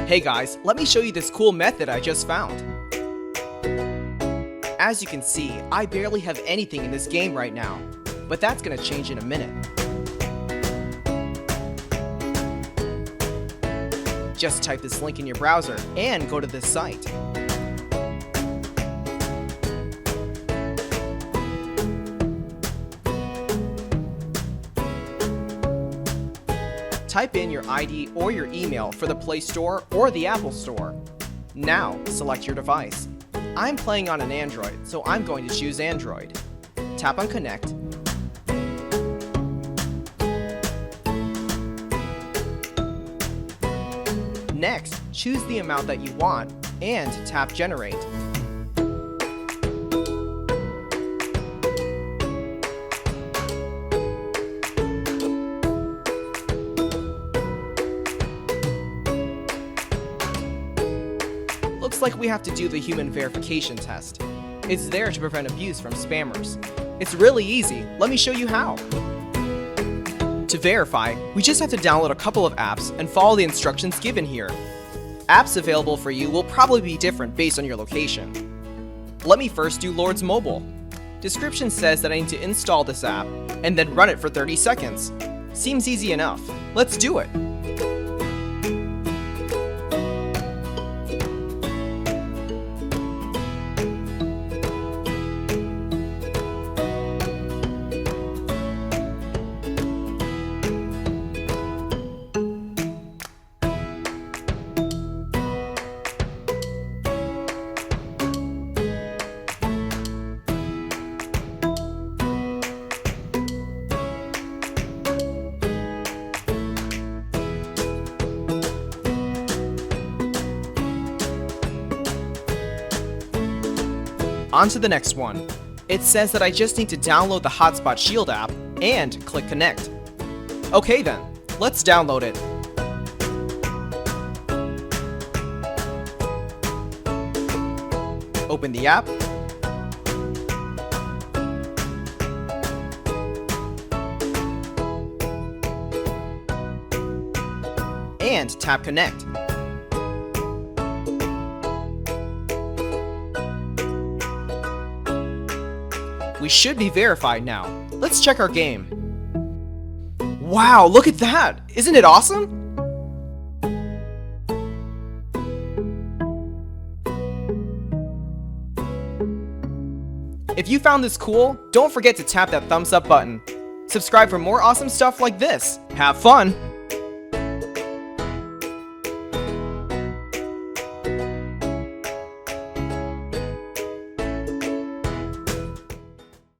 Hey guys, let me show you this cool method I just found. As you can see, I barely have anything in this game right now, but that's gonna change in a minute. Just type this link in your browser and go to this site. Type in your ID or your email for the Play Store or the Apple Store. Now, select your device. I'm playing on an Android, so I'm going to choose Android. Tap on Connect. Next, choose the amount that you want and tap Generate. Looks like we have to do the human verification test. It's there to prevent abuse from spammers. It's really easy. Let me show you how. To verify, we just have to download a couple of apps and follow the instructions given here. Apps available for you will probably be different based on your location. Let me first do Lord's Mobile. Description says that I need to install this app and then run it for 30 seconds. Seems easy enough. Let's do it. On to the next one. It says that I just need to download the Hotspot Shield app and click Connect. Okay then, let's download it. Open the app. And tap Connect. We should be verified now. Let's check our game. Wow, look at that! Isn't it awesome? If you found this cool, don't forget to tap that thumbs up button. Subscribe for more awesome stuff like this. Have fun!